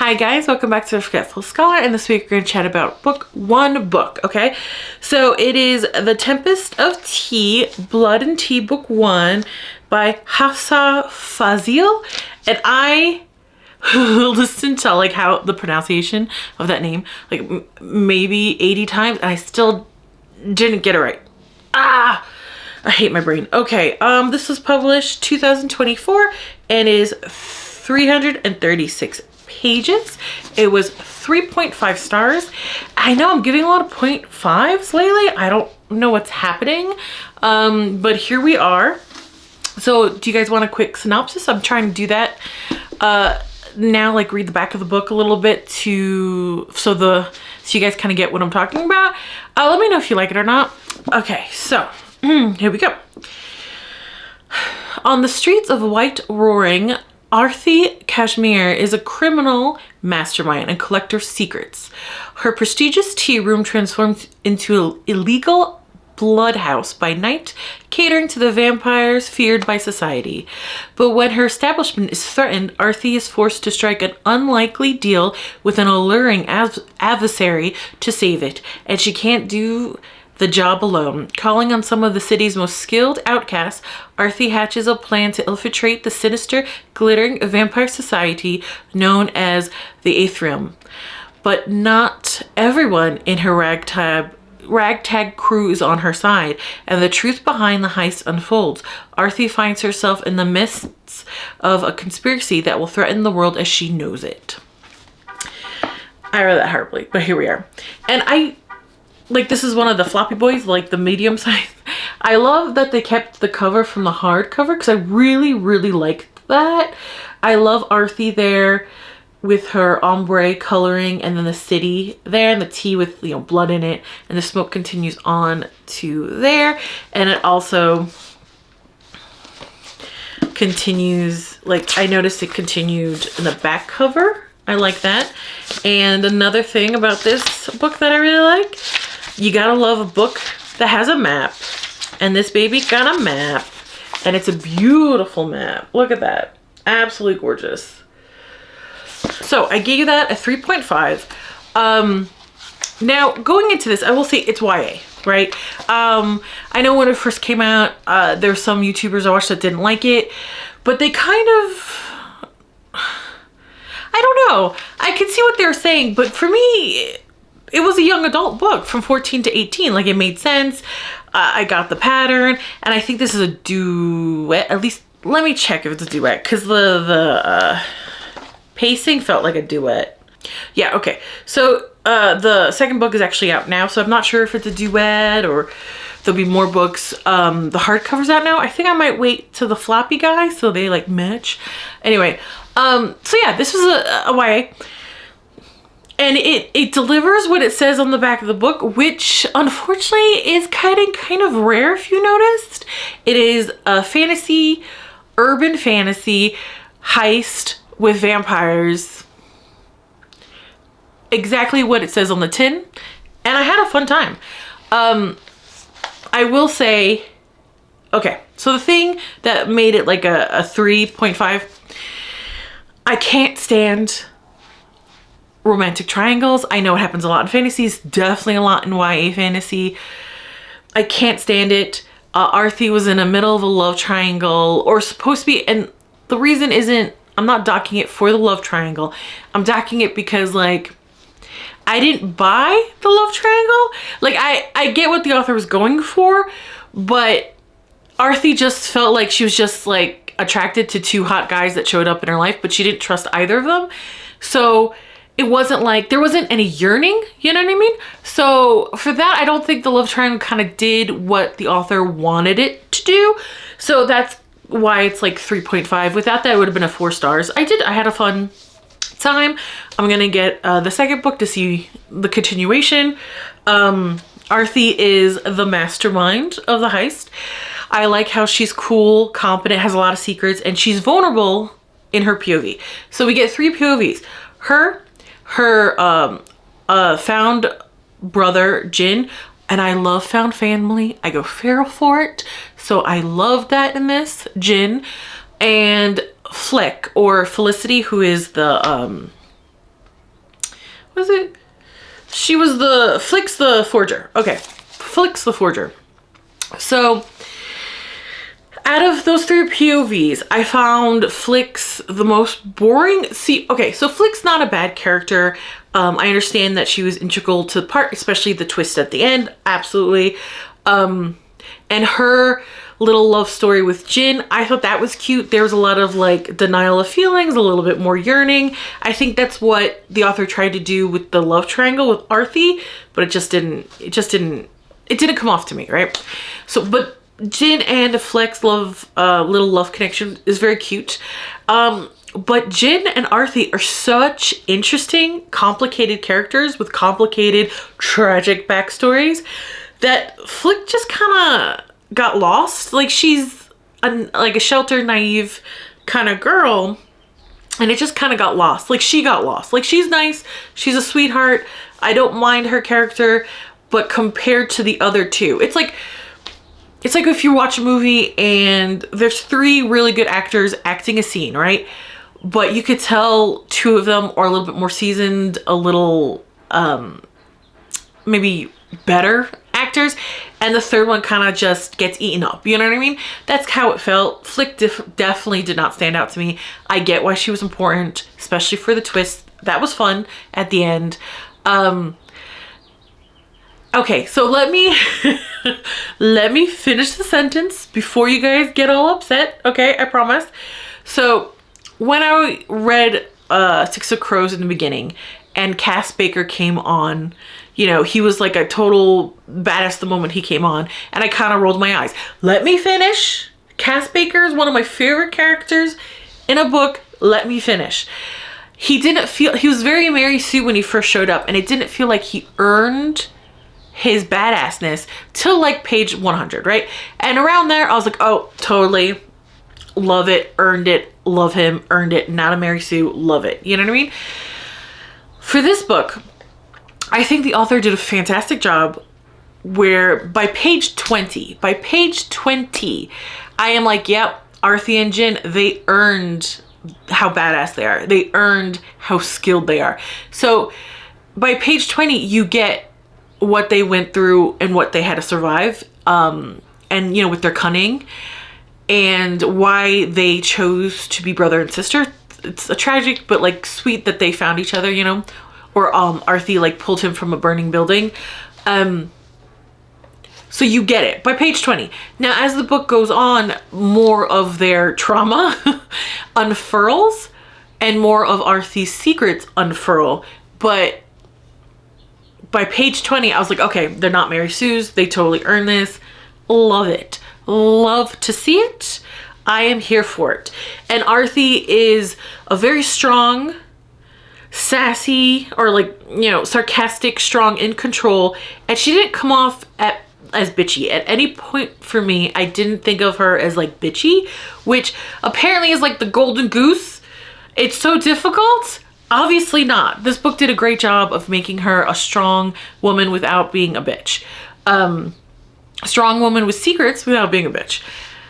Hi guys, welcome back to the Forgetful Scholar, and this week we're going to chat about one book, okay? So it is The Tempest of Tea, Blood and Tea, Book 1 by Hafsah Faizal, and I listened to like how the pronunciation of that name like maybe 80 times and I still didn't get it right. I hate my brain. Okay, this was published 2024 and is 336 pages. It was 3.5 stars. I know I'm giving a lot of 0.5s lately. I don't know what's happening, but here we are. So do you guys want a quick synopsis? I'm trying to do that now, like read the back of the book a little bit so you guys kind of get what I'm talking about. Let me know if you like it or not. Okay, so here we go. On the streets of White Roaring, Arthi Kashmir is a criminal mastermind and collector of secrets. Her prestigious tea room transforms into an illegal blood house by night, catering to the vampires feared by society. But when her establishment is threatened, Arthi is forced to strike an unlikely deal with an alluring adversary to save it, and she can't do the job alone. Calling on some of the city's most skilled outcasts, Arthi hatches a plan to infiltrate the sinister, glittering vampire society known as the Aetherium. But not everyone in her ragtag crew is on her side, and the truth behind the heist unfolds. Arthi finds herself in the midst of a conspiracy that will threaten the world as she knows it. I read that horribly, but here we are. And this is one of the floppy boys, like the medium size. I love that they kept the cover from the hardcover because I really, really liked that. I love Arthi there with her ombre coloring, and then the city there, and the tea with, you know, blood in it, and the smoke continues on to there, and it also continues, like I noticed it continued in the back cover. I like that. And another thing about this book that I really like, you gotta love a book that has a map, and this baby got a map, and it's a beautiful map. Look at that, absolutely gorgeous. So I gave that a 3.5. Now going into this, I will say it's YA, right? I know when it first came out, there's some YouTubers I watched that didn't like it, but they kind of, I don't know. I could see what they were saying, but for me, it was a young adult book from 14 to 18. Like, it made sense. I got the pattern, and I think this is a duet. At least, let me check if it's a duet, because the pacing felt like a duet. Yeah, okay. So the second book is actually out now, so I'm not sure if it's a duet or there'll be more books. The hardcover's out now. I think I might wait till the floppy guy so they like match. Anyway, so yeah, this was a YA. And it delivers what it says on the back of the book, which unfortunately is kind of rare if you noticed. It is a fantasy, urban fantasy, heist with vampires. Exactly what it says on the tin. And I had a fun time. I will say, okay, so the thing that made it like a 3.5, I can't stand romantic triangles. I know it happens a lot in fantasies, definitely a lot in YA fantasy. I can't stand it. Arthi was in the middle of a love triangle, or supposed to be, and the reason isn't, I'm not docking it for the love triangle. I'm docking it because, like, I didn't buy the love triangle. Like, I get what the author was going for, but Arthi just felt like she was just like attracted to two hot guys that showed up in her life, but she didn't trust either of them. So it wasn't like, there wasn't any yearning, you know what I mean? So for that, I don't think the love triangle kind of did what the author wanted it to do. So that's why it's like 3.5. Without that, it would have been a 4 stars. I had a fun time. I'm gonna get the second book to see the continuation. Arthi is the mastermind of the heist. I like how she's cool, competent, has a lot of secrets, and she's vulnerable in her POV. So we get 3 POVs. Her found brother Jin, and I love found family. I go feral for it, so I love that in this. Jin and Flick, or Felicity, who is the Was it? She was the Flix the Forger. Okay, Flix the Forger. So out of those 3 POVs, I found Flix the most boring. See, okay, so Flix not a bad character. I understand that she was integral to the part, especially the twist at the end. Absolutely. And her little love story with Jin, I thought that was cute. There was a lot of like denial of feelings, a little bit more yearning. I think that's what the author tried to do with the love triangle with Arthi, but it didn't come off to me, right? So, but Jin and Flix love, little love connection is very cute. But Jin and Arthi are such interesting, complicated characters with complicated, tragic backstories that Flix just kind of got lost. Like, she's like a sheltered, naive kind of girl, and it just kind of got lost. Like, she got lost. Like, she's nice. She's a sweetheart. I don't mind her character, but compared to the other 2, it's like if you watch a movie and there's 3 really good actors acting a scene, right? But you could tell 2 of them are a little bit more seasoned, a little maybe better actors, and the 3rd one kind of just gets eaten up. You know what I mean? That's how it felt. Flick definitely did not stand out to me. I get why she was important, especially for the twist. That was fun at the end. Okay, so let me finish the sentence before you guys get all upset. Okay, I promise. So when I read Six of Crows in the beginning and Cass Baker came on, you know, he was like a total badass the moment he came on, and I kind of rolled my eyes. Let me finish. Cass Baker is one of my favorite characters in a book. Let me finish. He was very Mary Sue when he first showed up, and it didn't feel like he earned his badassness till like page 100, right? And around there, I was like, oh, totally. Love it. Earned it. Love him. Earned it. Not a Mary Sue. Love it. You know what I mean? For this book, I think the author did a fantastic job where by page 20, I am like, yep, Arthi and Jin, they earned how badass they are. They earned how skilled they are. So by page 20, you get what they went through and what they had to survive. And, you know, with their cunning and why they chose to be brother and sister. It's a tragic, but like sweet that they found each other, you know, or Arthi like pulled him from a burning building. So you get it by page 20. Now, as the book goes on, more of their trauma unfurls and more of Arthi's secrets unfurl. But by page 20, I was like, okay, they're not Mary Sue's. They totally earn this. Love it. Love to see it. I am here for it. And Arthi is a very strong, sassy, or like, you know, sarcastic, strong, in control. And she didn't come off as bitchy. At any point for me, I didn't think of her as like bitchy, which apparently is like the golden goose. It's so difficult. Obviously not. This book did a great job of making her a strong woman without being a bitch. A strong woman with secrets without being a bitch.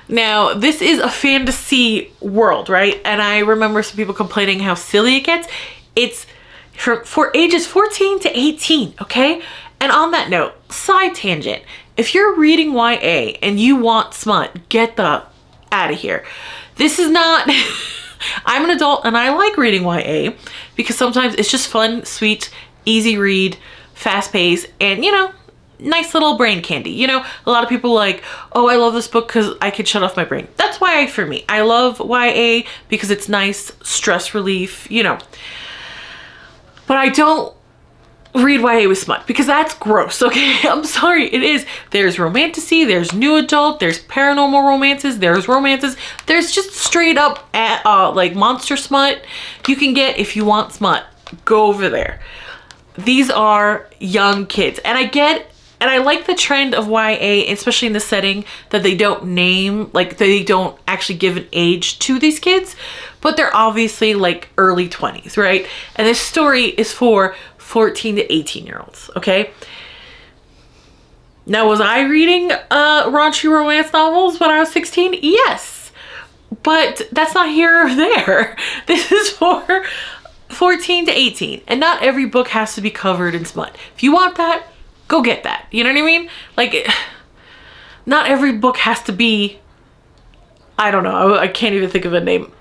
Now, this is a fantasy world, right? And I remember some people complaining how silly it gets. It's for ages 14 to 18, okay? And on that note, side tangent. If you're reading YA and you want smut, get the out of here. This is not... I'm an adult and I like reading YA because sometimes it's just fun, sweet, easy read, fast paced, and, you know, nice little brain candy. You know, a lot of people like, oh, I love this book because I could shut off my brain. That's YA for me. I love YA because it's nice stress relief, you know. But I don't read YA with smut because that's gross, okay? I'm sorry, it is. There's romantasy, there's new adult, there's paranormal romances, there's romances, there's just straight up like monster smut you can get if you want smut. Go over there. These are young kids, and I get, and I like the trend of YA, especially in the setting that they don't name, like they don't actually give an age to these kids, but they're obviously like early 20s, right? And this story is for 14 to 18 year olds, okay? Now, was I reading raunchy romance novels when I was 16? Yes, but that's not here or there. This is for 14 to 18. And not every book has to be covered in smut. If you want that, go get that. You know what I mean? Like, not every book has to be, I don't know, I can't even think of a name.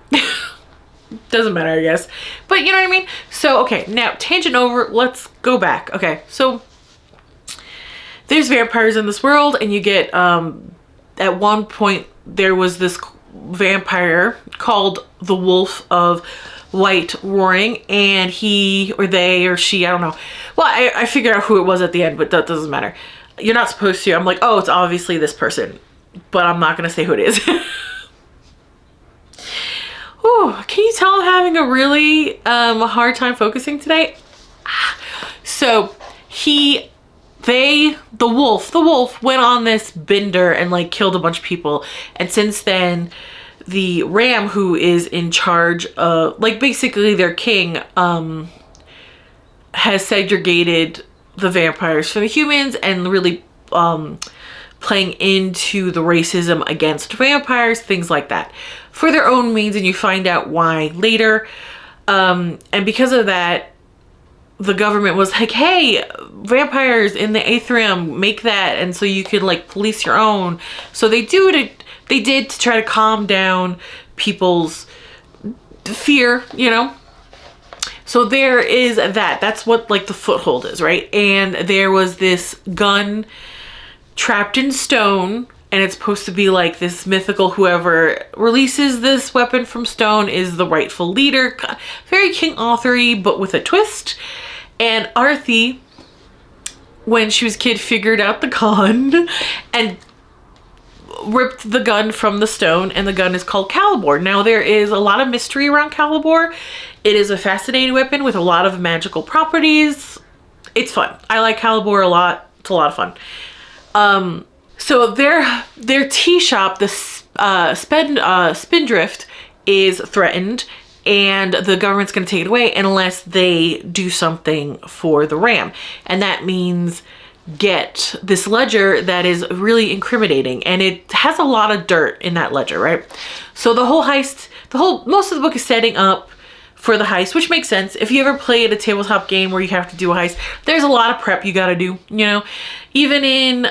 Doesn't matter, I guess. But you know what I mean? So, okay, now tangent over, let's go back. Okay, so there's vampires in this world, and you get, at one point, there was this vampire called the Wolf of White Roaring, and he or they or she, I don't know. Well, I figured out who it was at the end, but that doesn't matter. You're not supposed to. I'm like, oh, it's obviously this person, but I'm not going to say who it is. Ooh, can you tell I'm having a really hard time focusing today? So the wolf went on this bender and like killed a bunch of people. And since then, the ram, who is in charge of, like, basically their king, has segregated the vampires from the humans and really playing into the racism against vampires, things like that, for their own means, and you find out why later. And because of that, the government was like, hey, vampires in the Aetherium, make that, and so you could like police your own. So they did to try to calm down people's fear, you know. So there is that. That's what like the foothold is, right? And there was this gun trapped in stone, and it's supposed to be like this mythical, whoever releases this weapon from stone is the rightful leader. Very King Arthur-y, but with a twist. And Arthie, when she was a kid, figured out the gun and ripped the gun from the stone, and the gun is called Calibor. Now, there is a lot of mystery around Calibor. It is a fascinating weapon with a lot of magical properties. It's fun. I like Calibor a lot. It's a lot of fun. So their tea shop, the Spindrift, is threatened, and the government's going to take it away unless they do something for the ram. And that means get this ledger that is really incriminating, and it has a lot of dirt in that ledger, right? So the whole heist, most of the book is setting up for the heist, which makes sense. If you ever played a tabletop game where you have to do a heist, there's a lot of prep you got to do, you know. Even in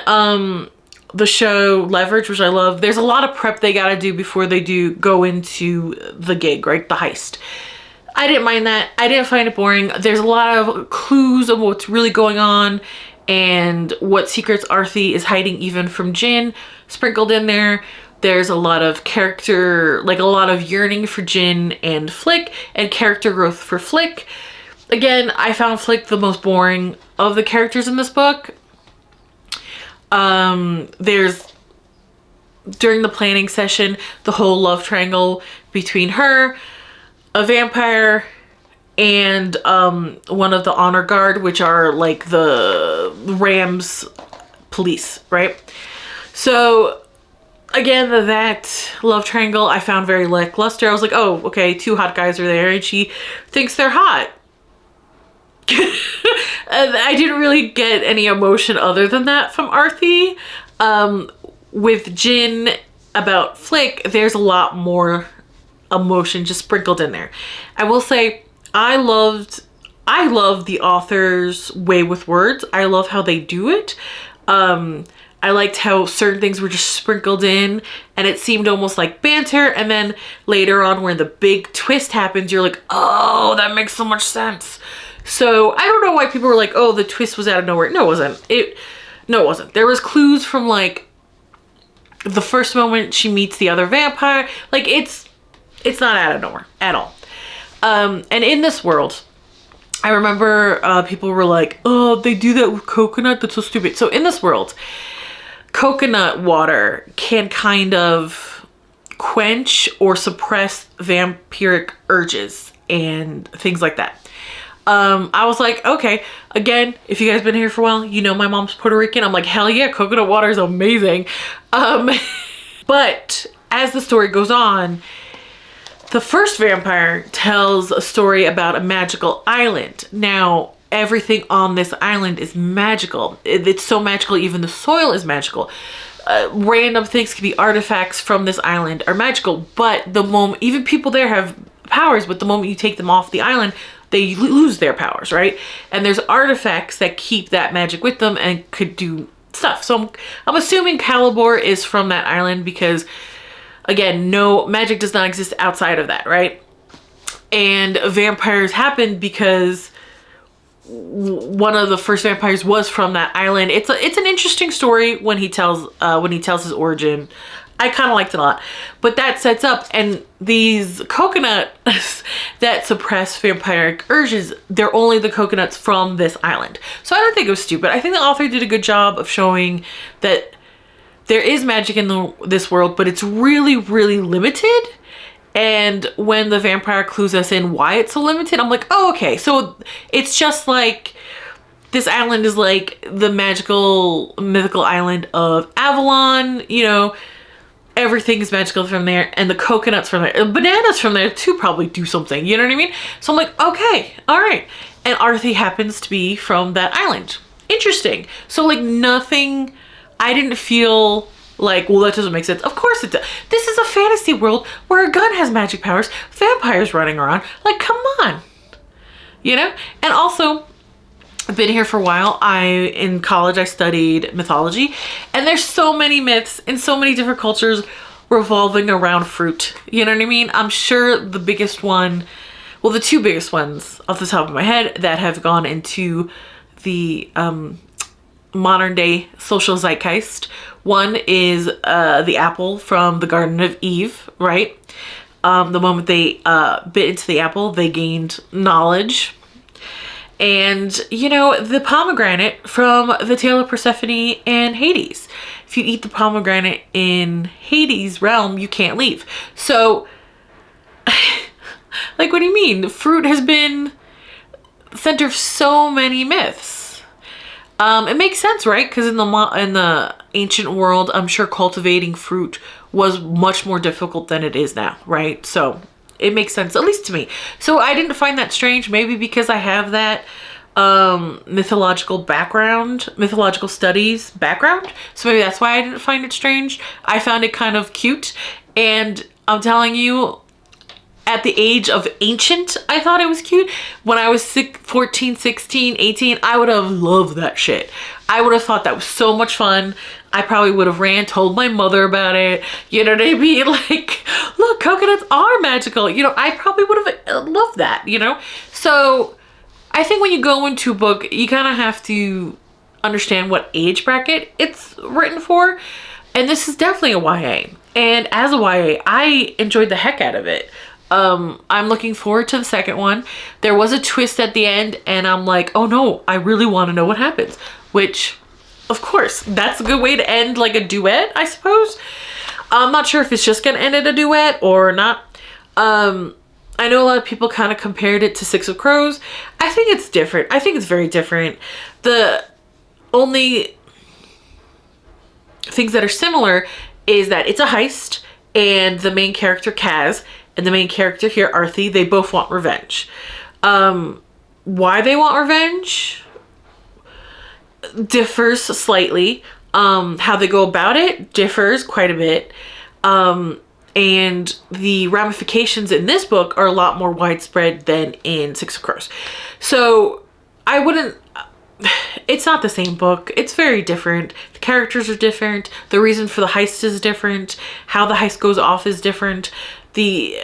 the show Leverage, which I love, there's a lot of prep they got to do before they do go into the gig, right? The heist. I didn't mind that. I didn't find it boring. There's a lot of clues of what's really going on and what secrets Arthie is hiding even from Jin sprinkled in there. There's a lot of character, like a lot of yearning for Jin and Flick, and character growth for Flick. Again, I found Flick the most boring of the characters in this book. There's, during the planning session, the whole love triangle between her, a vampire, and one of the honor guard, which are like the Ram's police, right? So again, that love triangle I found very lackluster. I was like, oh, okay, two hot guys are there and she thinks they're hot. I didn't really get any emotion other than that from Arthie. With Jin about Flick, there's a lot more emotion just sprinkled in there. I will say, I love the author's way with words. I love how they do it. I liked how certain things were just sprinkled in and it seemed almost like banter. And then later on, when the big twist happens, you're like, oh, that makes so much sense. So I don't know why people were like, oh, the twist was out of nowhere. No, it wasn't. No, it wasn't. There was clues from like the first moment she meets the other vampire. Like it's not out of nowhere at all. And in this world, I remember people were like, oh, they do that with coconut? That's so stupid. So in this world, coconut water can kind of quench or suppress vampiric urges and things like that. I was like, okay, again, if you guys been here for a while, you know my mom's Puerto Rican. I'm like, hell yeah, coconut water is amazing. But as the story goes on, the first vampire tells a story about a magical island. Now, everything on this island is magical. It's so magical, even the soil is magical. Random things can be artifacts from this island are magical, but the moment, even people there have powers, but the moment you take them off the island, they lose their powers, right? And there's artifacts that keep that magic with them and could do stuff. So I'm assuming Calibor is from that island because, again, no magic does not exist outside of that, right? And vampires happened because one of the first vampires was from that island. It's an interesting story when he tells his origin. I kind of liked it a lot, but that sets up, and these coconuts that suppress vampiric urges, they're only the coconuts from this island. So I don't think it was stupid. I think the author did a good job of showing that there is magic in this world, but it's really, really limited. And when the vampire clues us in why it's so limited, I'm like, oh, okay. So it's just like this island is like the mythical island of Avalon, you know, everything is magical from there, and the coconuts from there, bananas from there too probably do something, you know what I mean? So I'm like, okay, all right. And Arthi happens to be from that island. Interesting. So like nothing, I didn't feel like, well, that doesn't make sense. Of course it does. This is a fantasy world where a gun has magic powers, vampires running around. Like, come on. You know? And also, I've been here for a while. In college, I studied mythology. And there's so many myths in so many different cultures revolving around fruit. You know what I mean? I'm sure the biggest one, well, the two biggest ones off the top of my head that have gone into the modern day social zeitgeist. One is the apple from the Garden of Eve, right? The moment they bit into the apple, they gained knowledge. And, you know, the pomegranate from the Tale of Persephone and Hades. If you eat the pomegranate in Hades' realm, you can't leave. So, like, what do you mean? The fruit has been center of so many myths. It makes sense, right? Because in the ancient world, I'm sure cultivating fruit was much more difficult than it is now, right? So it makes sense, at least to me. So I didn't find that strange, maybe because I have that mythological studies background. So maybe that's why I didn't find it strange. I found it kind of cute. And I'm telling you, at the age of ancient, I thought it was cute. When I was 14, 16, 18, I would have loved that shit. I would have thought that was so much fun. I probably would have told my mother about it. You know what I mean? Like, look, coconuts are magical. You know, I probably would have loved that, you know? So I think when you go into a book, you kind of have to understand what age bracket it's written for. And this is definitely a YA. And as a YA, I enjoyed the heck out of it. I'm looking forward to the second one. There was a twist at the end, and I'm like, oh no, I really want to know what happens. Which, of course, that's a good way to end like a duet, I suppose. I'm not sure if it's just gonna end at a duet or not. I know a lot of people kind of compared it to Six of Crows. I think it's different. I think it's very different. The only things that are similar is that it's a heist, and the main character, Kaz, and the main character here, Arthi, they both want revenge. Why they want revenge differs slightly. How they go about it differs quite a bit. And the ramifications in this book are a lot more widespread than in Six of Crows. So I wouldn't... It's not the same book. It's very different. The characters are different. The reason for the heist is different. How the heist goes off is different. The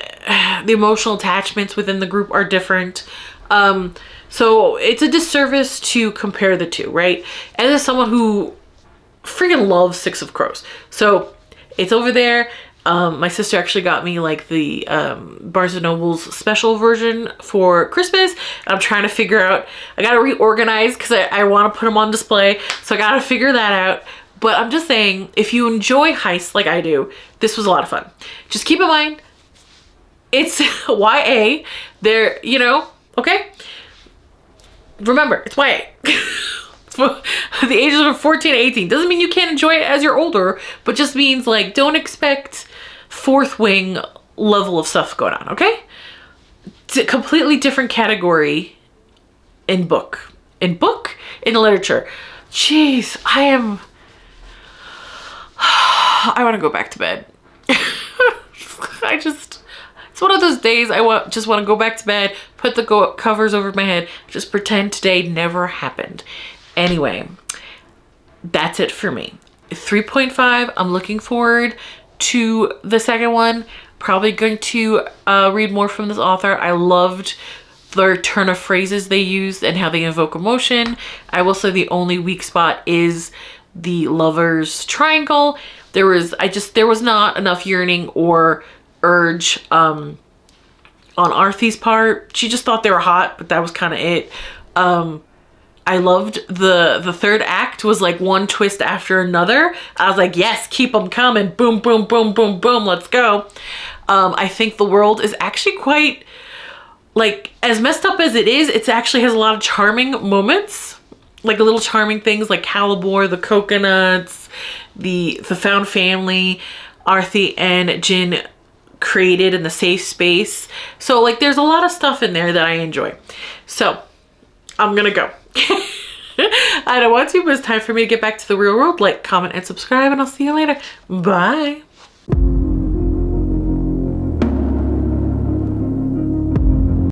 emotional attachments within the group are different. So it's a disservice to compare the two, right? And as someone who freaking loves Six of Crows. So it's over there. My sister actually got me like the Barnes & Noble's special version for Christmas. I'm trying to figure out, I gotta reorganize because I want to put them on display. So I gotta figure that out. But I'm just saying, if you enjoy heists like I do, this was a lot of fun. Just keep in mind, it's YA. There, you know, okay? Remember, it's YA. The ages of 14 to 18. Doesn't mean you can't enjoy it as you're older, but just means like, don't expect fourth wing level of stuff going on, okay? It's a completely different category in book. In literature. Jeez, I want to go back to bed. It's It's one of those days I just want to go back to bed, put the covers over my head, just pretend today never happened. Anyway, that's it for me. 3.5. I'm looking forward to the second one. Probably going to read more from this author. I loved the turn of phrases they used and how they invoke emotion. I will say the only weak spot is the lover's triangle. There was not enough yearning or urge on Arthy's part. She just thought they were hot, but that was kind of it. I loved the third act was like one twist after another. I was like, yes, keep them coming. Boom, boom, boom, boom, boom. Let's go. I think the world is actually quite, like, as messed up as it is, it actually has a lot of charming moments. Like little charming things like Calibor, the coconuts, the found family, Arthy and Jin created in the safe space. So like there's a lot of stuff in there that I enjoy. So I'm gonna go. I don't want to, but it's time for me to get back to the real world. Like, comment, and subscribe, and I'll see you later. Bye.